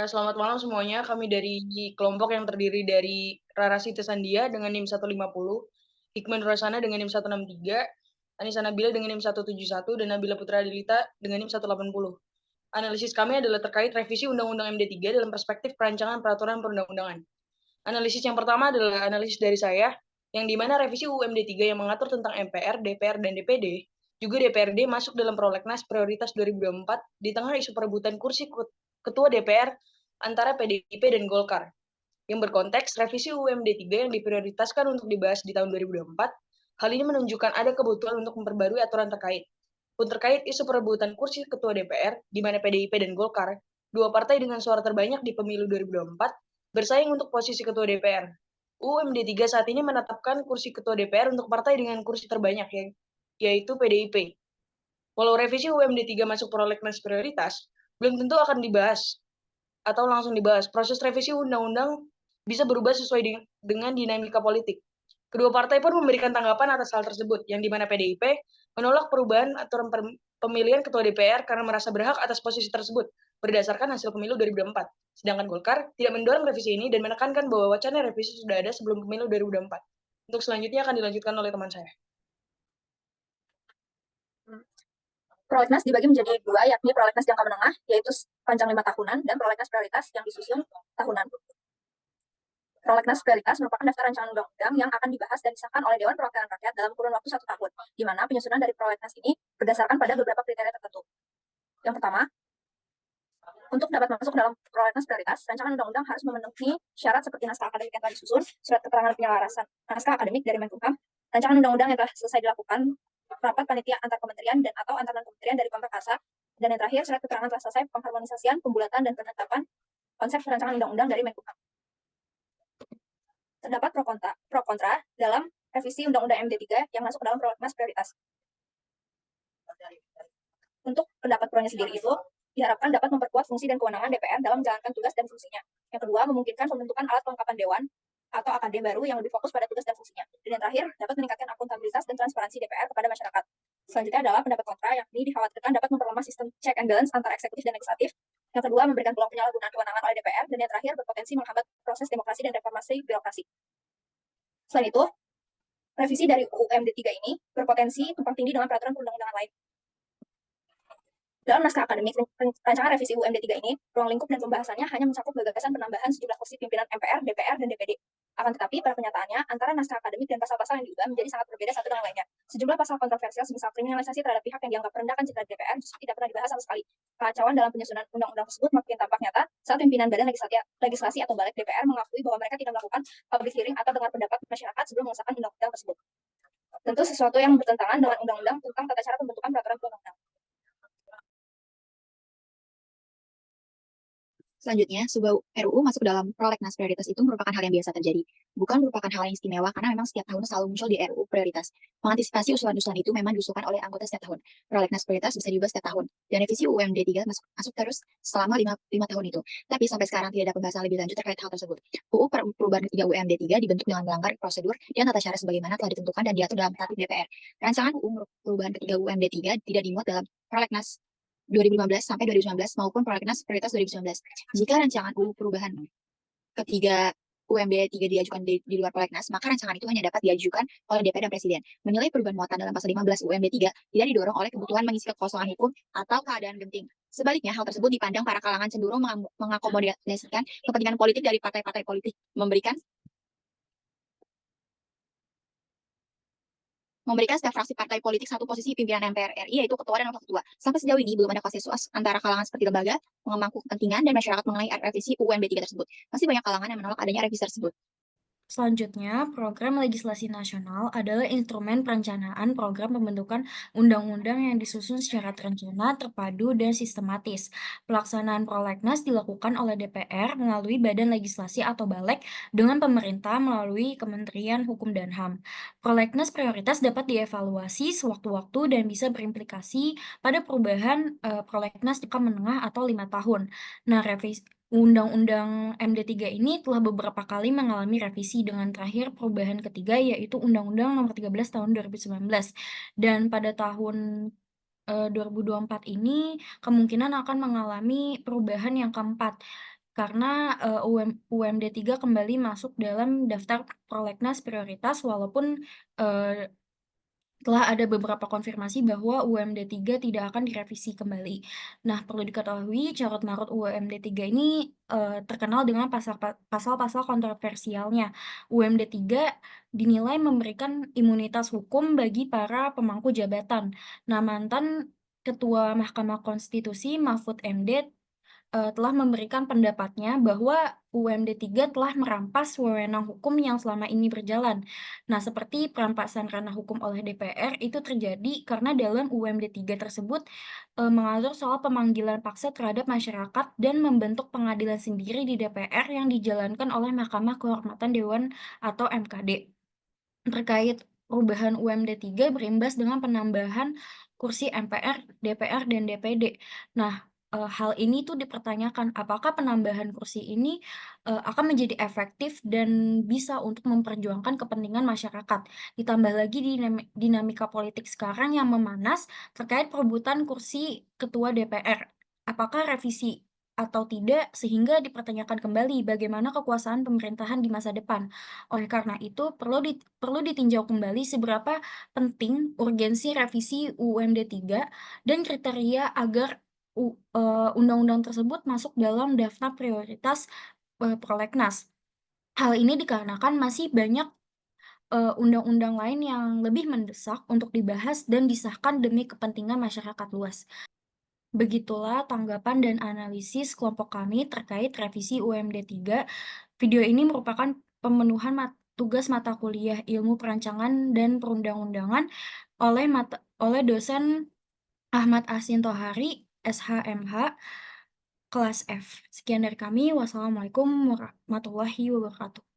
Selamat malam semuanya, kami dari kelompok yang terdiri dari Rara Siti Sandia dengan NIM 150, Hikman Nurasana dengan NIM 163, Anissa Nabila dengan NIM 171, dan Nabila Putra Adilita dengan NIM 180. Analisis kami adalah terkait revisi Undang-Undang MD3 dalam perspektif perancangan peraturan perundang-undangan. Analisis yang pertama adalah analisis dari saya, yang dimana revisi UU MD3 yang mengatur tentang MPR, DPR, dan DPD, juga DPRD masuk dalam prolegnas prioritas 2024 di tengah isu perebutan kursi Ketua DPR antara PDIP dan Golkar. Yang berkonteks, revisi UU MD3 yang diprioritaskan untuk dibahas di tahun 2024, hal ini menunjukkan ada kebutuhan untuk memperbarui aturan terkait. Pun terkait isu perebutan kursi Ketua DPR, di mana PDIP dan Golkar, dua partai dengan suara terbanyak di pemilu 2024, bersaing untuk posisi Ketua DPR. UU MD3 saat ini menetapkan kursi Ketua DPR untuk partai dengan kursi terbanyak, yaitu PDIP. Walau revisi UU MD3 masuk prolegnas prioritas, belum tentu akan dibahas atau langsung dibahas. Proses revisi undang-undang bisa berubah sesuai dengan dinamika politik. Kedua partai pun memberikan tanggapan atas hal tersebut, yang dimana PDIP menolak perubahan aturan pemilihan Ketua DPR karena merasa berhak atas posisi tersebut berdasarkan hasil pemilu 2024. Sedangkan Golkar tidak mendorong revisi ini dan menekankan bahwa wacana revisi sudah ada sebelum pemilu 2024. Untuk selanjutnya akan dilanjutkan oleh teman saya. Prolegnas dibagi menjadi dua, yakni prolegnas jangka menengah, yaitu panjang 5 tahunan, dan prolegnas prioritas yang disusun tahunan. Prolegnas prioritas merupakan daftar rancangan undang-undang yang akan dibahas dan disahkan oleh Dewan Perwakilan Rakyat dalam kurun waktu 1 tahun, di mana penyusunan dari prolegnas ini berdasarkan pada beberapa kriteria tertentu. Yang pertama, untuk dapat masuk dalam prolegnas prioritas, rancangan undang-undang harus memenuhi syarat seperti naskah akademik yang telah disusun, surat keterangan penyelarasan naskah akademik dari Menkumham, rancangan undang-undang yang telah selesai dilakukan, rapat panitia antar kementerian dan atau antar kementerian dari Pemprov, dan yang terakhir surat keterangan telah selesai pengharmonisasian, pembulatan, dan penetapan konsep rancangan undang-undang dari Menkumham. Terdapat pro kontra dalam revisi Undang-Undang MD3 yang masuk ke dalam prolegnas prioritas. Untuk pendapat pro-nya sendiri itu diharapkan dapat memperkuat fungsi dan kewenangan DPR dalam menjalankan tugas dan fungsinya. Yang kedua, memungkinkan pembentukan alat kelengkapan dewan atau AKD baru yang lebih fokus pada tugas dan fungsinya. Dan yang terakhir, dapat meningkatkan akuntabilitas dan transparansi DPR kepada masyarakat. Selanjutnya adalah pendapat kontra, yakni dikhawatirkan dapat memperlemah sistem check and balance antara eksekutif dan legislatif. Yang kedua, memberikan peluang penyalahgunaan kewenangan oleh DPR. Dan yang terakhir, berpotensi menghambat proses demokrasi dan reformasi birokrasi. Selain itu, revisi dari UU MD3 ini berpotensi tumpang tindih dengan peraturan perundang-undangan lain. Dalam naskah akademik, rancangan revisi UU MD3 ini, ruang lingkup dan pembahasannya hanya mencakup gagasan penambahan sejumlah kursi pimpinan MPR, DPR, dan DPD. Akan tetapi, pada kenyataannya, antara naskah akademik dan pasal-pasal yang diubah menjadi sangat berbeda satu dengan lainnya. Sejumlah pasal kontroversial semisal kriminalisasi terhadap pihak yang dianggap merendahkan citra DPR justru tidak pernah dibahas sama sekali. Kekacauan dalam penyusunan undang-undang tersebut makin tampak nyata saat pimpinan badan legislasi atau balik DPR mengakui bahwa mereka tidak melakukan public hearing atau dengar pendapat masyarakat sebelum mengesahkan undang-undang tersebut. Tentu sesuatu yang bertentangan dengan undang-undang tentang tata cara pembentukan peraturan perundang-undangan. Selanjutnya, sebuah RUU masuk dalam prolegnas prioritas itu merupakan hal yang biasa terjadi. Bukan merupakan hal yang istimewa karena memang setiap tahun selalu muncul di RUU prioritas. Mengantisipasi usulan-usulan itu memang diusulkan oleh anggota setiap tahun. Prolegnas prioritas bisa diubah setiap tahun. Dan revisi UU MD3 masuk terus selama 5 tahun itu. Tapi sampai sekarang tidak ada pembahasan lebih lanjut terkait hal tersebut. UU perubahan ketiga UU MD3 dibentuk dengan melanggar prosedur dan tata cara sebagaimana telah ditentukan dan diatur dalam tatip DPR. Rancangan UU perubahan ketiga UU MD3 tidak dimuat dalam prolegnas 2015 sampai 2019 maupun prolegnas prioritas 2019. Jika rancangan UU perubahan ketiga UMD 3 diajukan di luar prolegnas, maka rancangan itu hanya dapat diajukan oleh DPR dan Presiden. Menilai perubahan muatan dalam pasal 15 UMD 3 tidak didorong oleh kebutuhan mengisi kekosongan hukum atau keadaan genting. Sebaliknya, hal tersebut dipandang para kalangan cenderung mengakomodasikan kepentingan politik dari partai-partai politik, memberikan setiap fraksi partai politik satu posisi pimpinan MPR RI, yaitu ketua dan wakil ketua. Sampai sejauh ini belum ada konsensus antara kalangan seperti lembaga, pemangku kepentingan, dan masyarakat mengenai revisi UU MD 3 tersebut. Masih banyak kalangan yang menolak adanya revisi tersebut. Selanjutnya, program legislasi nasional adalah instrumen perencanaan program pembentukan undang-undang yang disusun secara terencana, terpadu, dan sistematis. Pelaksanaan prolegnas dilakukan oleh DPR melalui Badan Legislasi atau BALEK dengan pemerintah melalui Kementerian Hukum dan HAM. Prolegnas prioritas dapat dievaluasi sewaktu-waktu dan bisa berimplikasi pada perubahan prolegnas jangka menengah atau 5 tahun. Nah, Undang-Undang MD3 ini telah beberapa kali mengalami revisi dengan terakhir perubahan ketiga yaitu Undang-Undang Nomor 13 Tahun 2019. Dan pada tahun 2024 ini kemungkinan akan mengalami perubahan yang keempat, karena, UMD 3 kembali masuk dalam daftar prolegnas prioritas walaupun, eee telah ada beberapa konfirmasi bahwa UMD 3 tidak akan direvisi kembali. Nah, perlu diketahui carut-marut UMD 3 ini, terkenal dengan pasal-pasal kontroversialnya. UMD 3 dinilai memberikan imunitas hukum bagi para pemangku jabatan. Nah, mantan Ketua Mahkamah Konstitusi Mahfud MD telah memberikan pendapatnya bahwa UMD 3 telah merampas wewenang hukum yang selama ini berjalan. Nah, seperti perampasan ranah hukum oleh DPR itu terjadi karena dalam UMD 3 tersebut, mengatur soal pemanggilan paksa terhadap masyarakat dan membentuk pengadilan sendiri di DPR yang dijalankan oleh Mahkamah Kehormatan Dewan atau MKD. Terkait perubahan UMD 3 berimbas dengan penambahan kursi MPR, DPR, dan DPD. Nah, hal ini tuh dipertanyakan apakah penambahan kursi ini, akan menjadi efektif dan bisa untuk memperjuangkan kepentingan masyarakat. Ditambah lagi dinamika politik sekarang yang memanas terkait perebutan kursi ketua DPR. Apakah revisi atau tidak, sehingga dipertanyakan kembali bagaimana kekuasaan pemerintahan di masa depan. Oleh karena itu, perlu ditinjau kembali seberapa penting urgensi revisi UMD 3 dan kriteria agar undang-undang tersebut masuk dalam daftar prioritas, prolegnas. Hal ini dikarenakan masih banyak, undang-undang lain yang lebih mendesak untuk dibahas dan disahkan demi kepentingan masyarakat luas. Begitulah tanggapan dan analisis kelompok kami terkait revisi UMD 3. Video ini merupakan pemenuhan tugas mata kuliah Ilmu Perancangan dan Perundang-undangan oleh dosen Ahmad Asin Tohari, SHMH, kelas F. Sekian dari kami. Wassalamualaikum warahmatullahi wabarakatuh.